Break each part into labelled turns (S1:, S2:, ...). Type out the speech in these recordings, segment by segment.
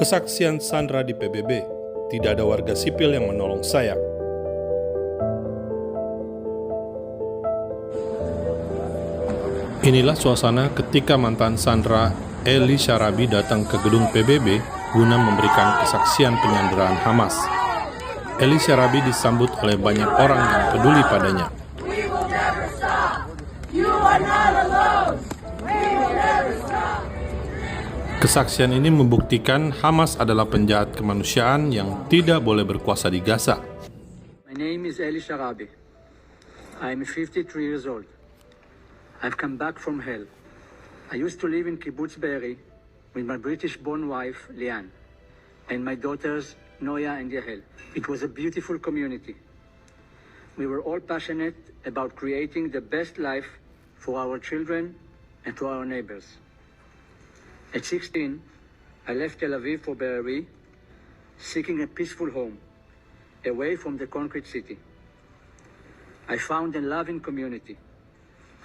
S1: Kesaksian Sandera di PBB, tidak ada warga sipil yang menolong saya. Inilah suasana ketika mantan Sandera Eli Syarabi datang ke gedung PBB guna memberikan kesaksian penyanderaan Hamas. Eli Syarabi disambut oleh banyak orang yang peduli padanya. Kesaksian ini membuktikan Hamas adalah penjahat kemanusiaan yang tidak boleh berkuasa di Gaza.
S2: My name is Eli Syarabi. I'm 53 years old. I've come back from hell. I used to live in Kibbutz Be'eri with my British-born wife, Lian, and my daughters, Noya and Yahel. It was a beautiful community. We were all passionate about creating the best life for our children and to our neighbors. At 16, I left Tel Aviv for Be'eri, seeking a peaceful home, away from the concrete city. I found a loving community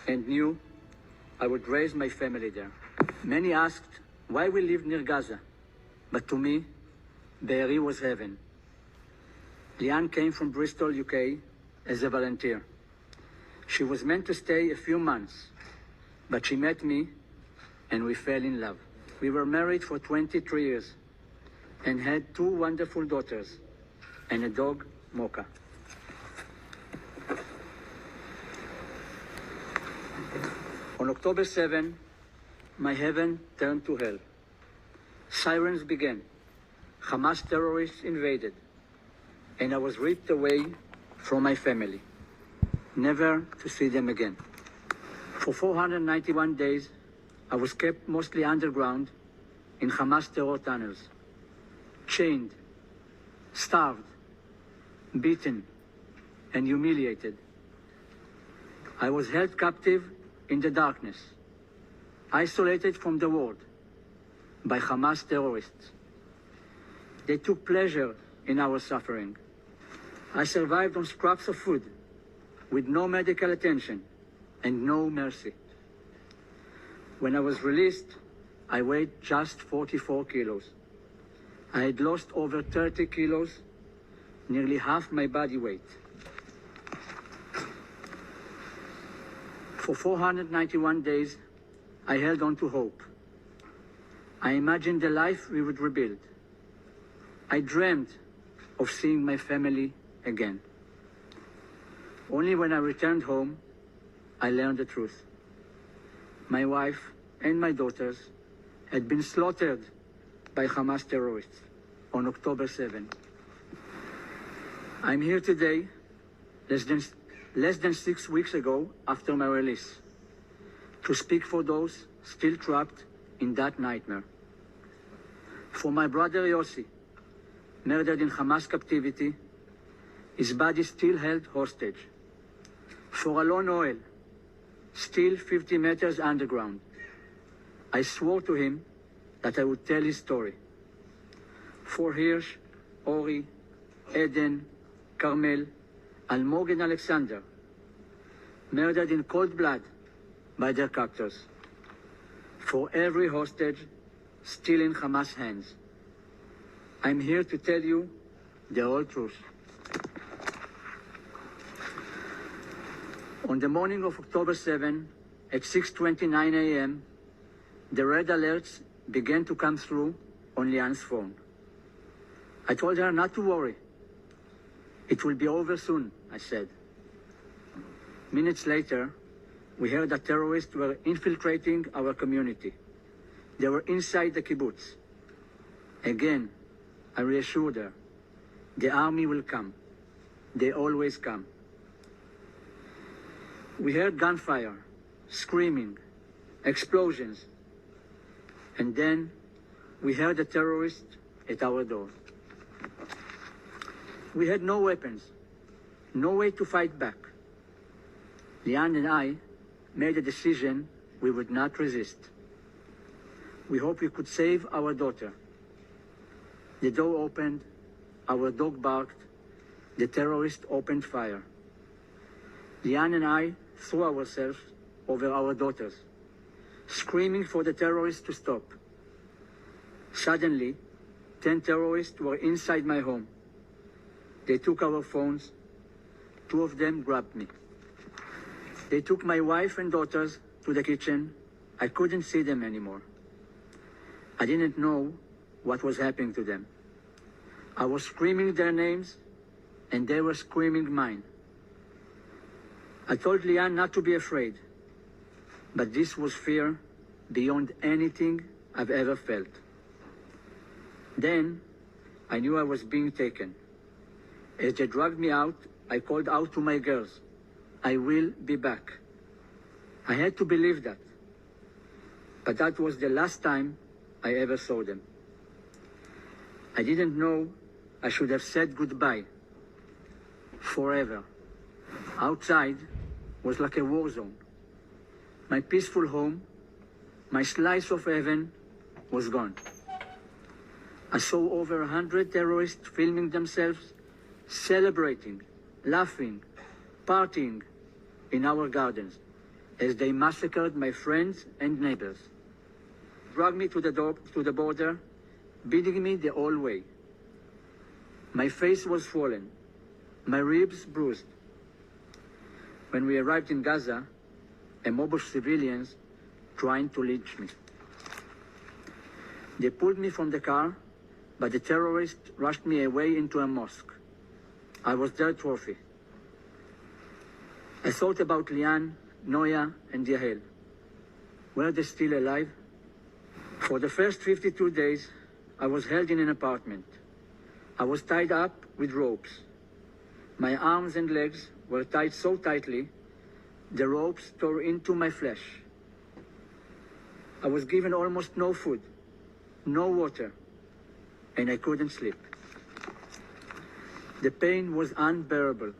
S2: and knew I would raise my family there. Many asked why we lived near Gaza, but to me, Be'eri was heaven. Lian came from Bristol, UK, as a volunteer. She was meant to stay a few months, but she met me and we fell in love. We were married for 23 years and had two wonderful daughters and a dog, Mocha. On October 7, my heaven turned to hell. Sirens began. Hamas terrorists invaded, and I was ripped away from my family, never to see them again. For 491 days, I was kept mostly underground in Hamas terror tunnels, chained, starved, beaten, and humiliated. I was held captive in the darkness, isolated from the world by Hamas terrorists. They took pleasure in our suffering. I survived on scraps of food, with no medical attention and no mercy. When I was released, I weighed just 44 kilos. I had lost over 30 kilos, nearly half my body weight. For 491 days, I held on to hope. I imagined the life we would rebuild. I dreamed of seeing my family again. Only when I returned home, I learned the truth. My wife and my daughters had been slaughtered by Hamas terrorists on October 7. I'm here today, less than 6 weeks ago after my release, to speak for those still trapped in that nightmare. For my brother Yossi, murdered in Hamas captivity, his body still held hostage. For Alon Ohel, still 50 meters underground, I swore to him that I would tell his story. For Hirsch, Ori, Eden, Carmel, Almog and Alexander, murdered in cold blood by their captors. For every hostage still in Hamas' hands, I'm here to tell you the whole truth. On the morning of October 7, at 6:29 a.m., the red alerts began to come through on Lian's phone. I told her not to worry. It will be over soon, I said. Minutes later, we heard that terrorists were infiltrating our community. They were inside the kibbutz. Again, I reassured her. The army will come. They always come. We heard gunfire, screaming, explosions, and then we heard the terrorists at our door. We had no weapons, no way to fight back. Lian and I made a decision we would not resist. We hoped we could save our daughter. The door opened, our dog barked, the terrorist opened fire. Lian and I threw ourselves over our daughters, screaming for the terrorists to stop. Suddenly, 10 terrorists were inside my home. They took our phones. 2 of them grabbed me. They took my wife and daughters to the kitchen. I couldn't see them anymore. I didn't know what was happening to them. I was screaming their names, and they were screaming mine. I told Lian not to be afraid, but this was fear beyond anything I've ever felt. Then, I knew I was being taken. As they dragged me out, I called out to my girls, "I will be back." I had to believe that. But that was the last time I ever saw them. I didn't know I should have said goodbye. Forever. Outside was like a war zone. My peaceful home, my slice of heaven, was gone. I saw over 100 terrorists filming themselves, celebrating, laughing, partying in our gardens as they massacred my friends and neighbors. Dragged me to the border, beating me the whole way. My face was swollen, my ribs bruised. When we arrived in Gaza, a mob of civilians trying to lynch me. They pulled me from the car, but the terrorists rushed me away into a mosque. I was their trophy. I thought about Lian, Noya, and Yael. Were they still alive? For the first 52 days, I was held in an apartment. I was tied up with ropes. My arms and legs were tied so tightly, the ropes tore into my flesh. I was given almost no food, no water, and I couldn't sleep. The pain was unbearable.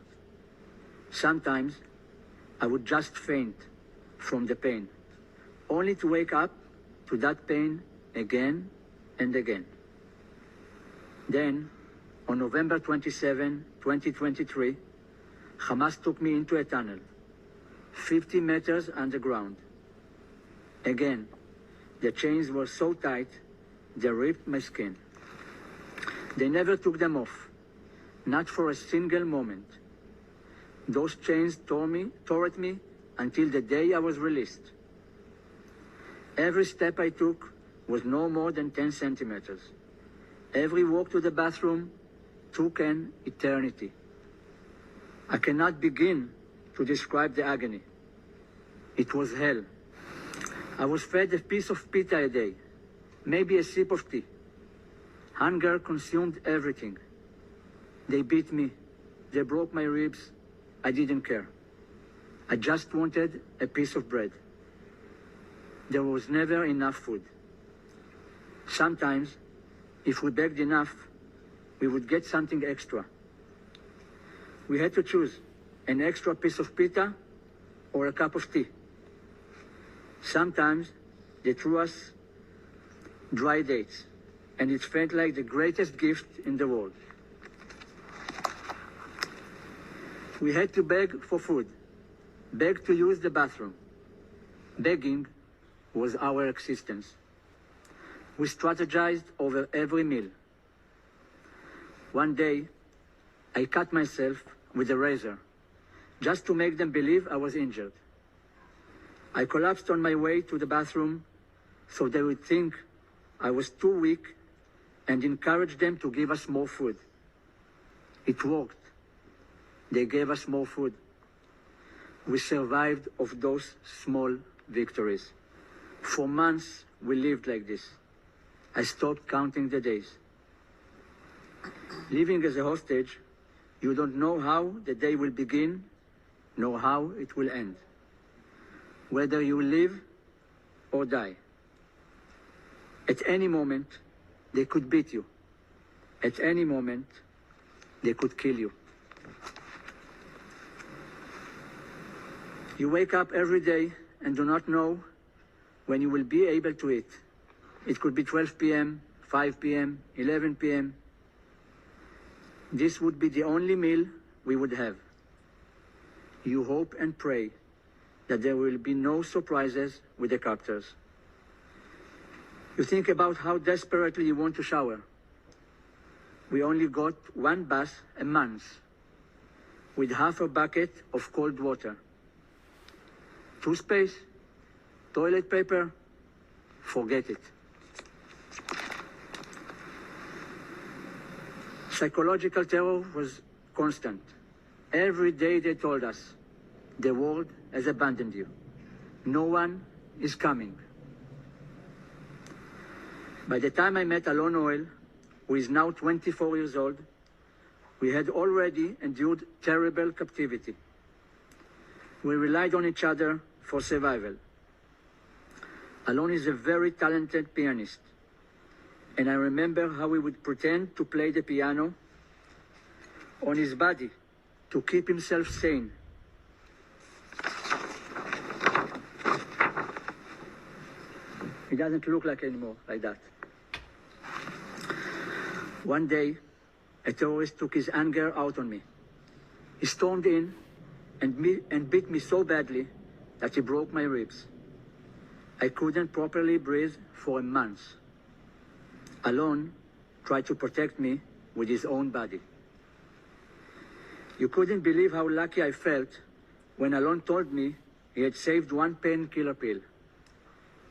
S2: Sometimes I would just faint from the pain, only to wake up to that pain again and again. Then, on November 27, 2023, Hamas took me into a tunnel, 50 meters underground. Again, the chains were so tight, they ripped my skin. They never took them off, not for a single moment. Those chains tore at me until the day I was released. Every step I took was no more than 10 centimeters. Every walk to the bathroom took an eternity. I cannot begin to describe the agony. It was hell. I was fed a piece of pita a day, maybe a sip of tea. Hunger consumed everything. They beat me. They broke my ribs. I didn't care. I just wanted a piece of bread. There was never enough food. Sometimes, if we begged enough, we would get something extra. We had to choose an extra piece of pita or a cup of tea. Sometimes they threw us dry dates, and it felt like the greatest gift in the world. We had to beg for food, beg to use the bathroom. Begging was our existence. We strategized over every meal. One day, I cut myself with a razor, just to make them believe I was injured. I collapsed on my way to the bathroom so they would think I was too weak and encourage them to give us more food. It worked. They gave us more food. We survived of those small victories. For months, we lived like this. I stopped counting the days. Living as a hostage, you don't know how the day will begin, nor how it will end. Whether you live or die. At any moment, they could beat you. At any moment, they could kill you. You wake up every day and do not know when you will be able to eat. It could be 12 p.m., 5 p.m., 11 p.m. This would be the only meal we would have. You hope and pray that there will be no surprises with the captors. You think about how desperately you want to shower, we only got one bath a month with half a bucket of cold water. Toothpaste, toilet paper, forget it. Psychological terror was constant. Every day they told us, the world has abandoned you. No one is coming. By the time I met Alon Ohel, who is now 24 years old, we had already endured terrible captivity. We relied on each other for survival. Alon is a very talented pianist, and I remember how he would pretend to play the piano on his body to keep himself sane. He doesn't look like anymore like that. One day, a terrorist took his anger out on me. He stormed in and beat me so badly that he broke my ribs. I couldn't properly breathe for a month. Alon tried to protect me with his own body. You couldn't believe how lucky I felt when Alon told me he had saved one painkiller pill.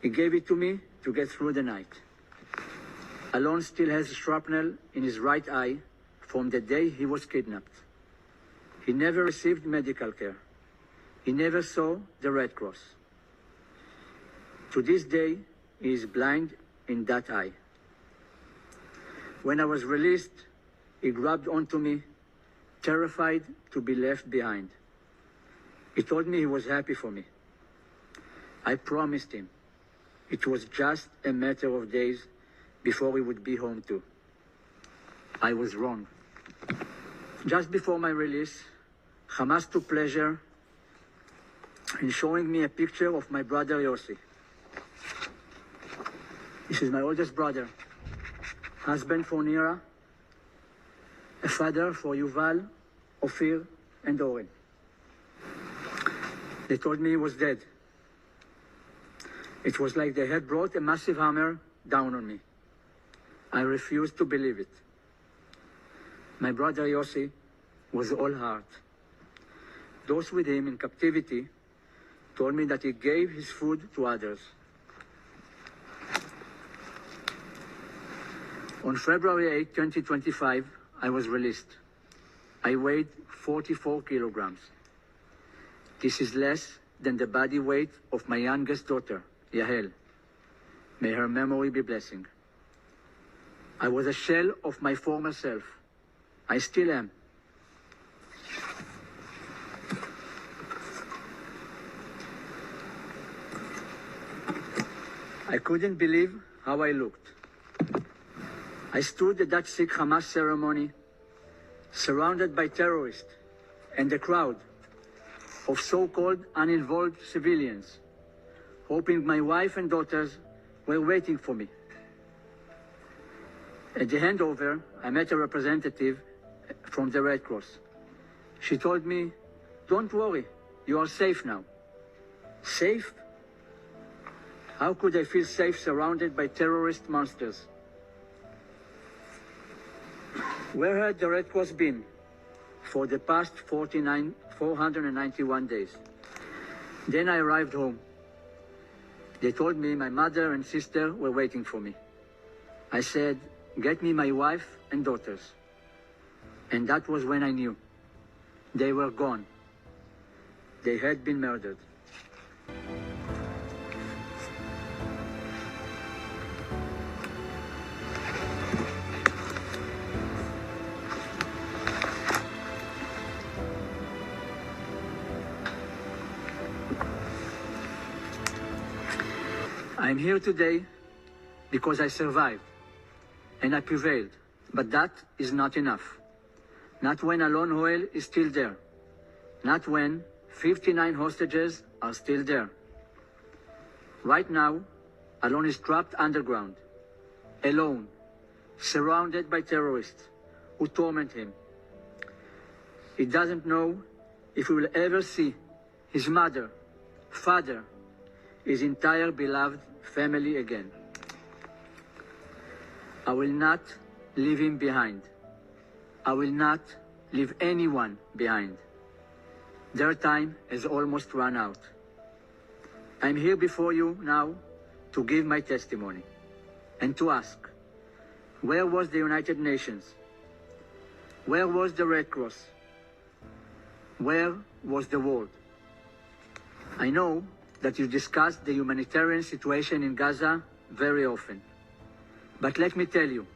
S2: He gave it to me to get through the night. Alon still has shrapnel in his right eye from the day he was kidnapped. He never received medical care. He never saw the Red Cross. To this day, he is blind in that eye. When I was released, he grabbed onto me, terrified to be left behind. He told me he was happy for me. I promised him it was just a matter of days before we would be home too. I was wrong. Just before my release, Hamas took pleasure in showing me a picture of my brother Yossi. This is my oldest brother, husband for Nira, a father for Yuval, Ophir, and Oren. They told me he was dead. It was like they had brought a massive hammer down on me. I refused to believe it. My brother Yossi was all heart. Those with him in captivity told me that he gave his food to others. On February 8, 2025, I was released. I weighed 44 kilograms. This is less than the body weight of my youngest daughter, Yahel. May her memory be blessing. I was a shell of my former self. I still am. I couldn't believe how I looked. I stood at that Sikh Hamas ceremony, surrounded by terrorists and a crowd of so-called uninvolved civilians, hoping my wife and daughters were waiting for me. At the handover, I met a representative from the Red Cross. She told me, "Don't worry, you are safe now." Safe? How could I feel safe surrounded by terrorist monsters? Where had the Red Cross been for the past 491 days? Then I arrived home. They told me my mother and sister were waiting for me. I said, "Get me my wife and daughters." And that was when I knew. They were gone. They had been murdered. I'm here today because I survived and I prevailed, but that is not enough. Not when Alon Ohel is still there. Not when 59 hostages are still there. Right now, Alon is trapped underground, alone, surrounded by terrorists who torment him. He doesn't know if he will ever see his mother, father, his entire beloved family again. I will not leave him behind. I will not leave anyone behind. Their time has almost run out. I'm here before you now to give my testimony and to ask, where was the United Nations? Where was the Red Cross? Where was the world? I know that you discussed the humanitarian situation in Gaza very often. But let me tell you,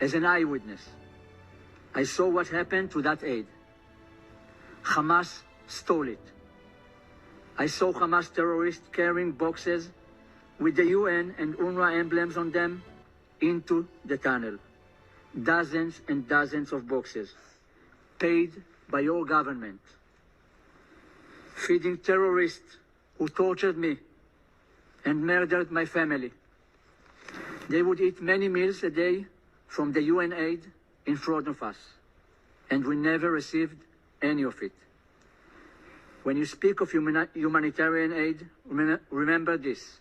S2: as an eyewitness, I saw what happened to that aid. Hamas stole it. I saw Hamas terrorists carrying boxes with the UN and UNRWA emblems on them into the tunnel. Dozens and dozens of boxes, paid by your government. Feeding terrorists who tortured me and murdered my family. They would eat many meals a day from the UN aid in front of us, and we never received any of it. When you speak of humanitarian aid, remember this.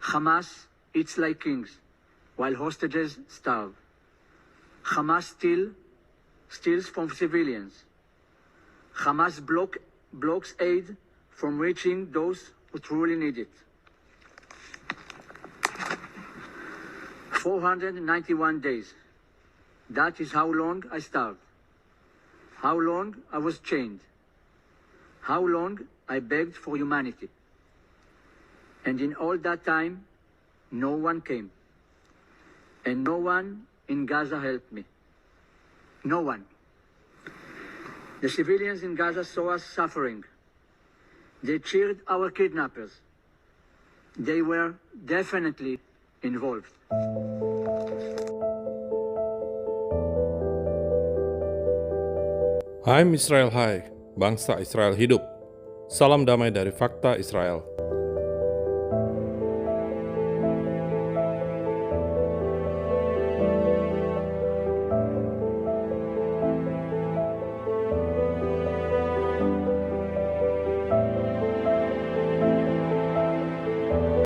S2: Hamas eats like kings, while hostages starve. Hamas steals from civilians. Hamas blocks aid from reaching those who truly need it. 491 days. That is how long I starved. How long I was chained. How long I begged for humanity. And in all that time, no one came. And no one in Gaza helped me. No one. The civilians in Gaza saw us suffering. They cheered our kidnappers. They were definitely involved.
S1: I'm Israel Hai, bangsa Israel hidup. Salam damai dari Fakta Israel.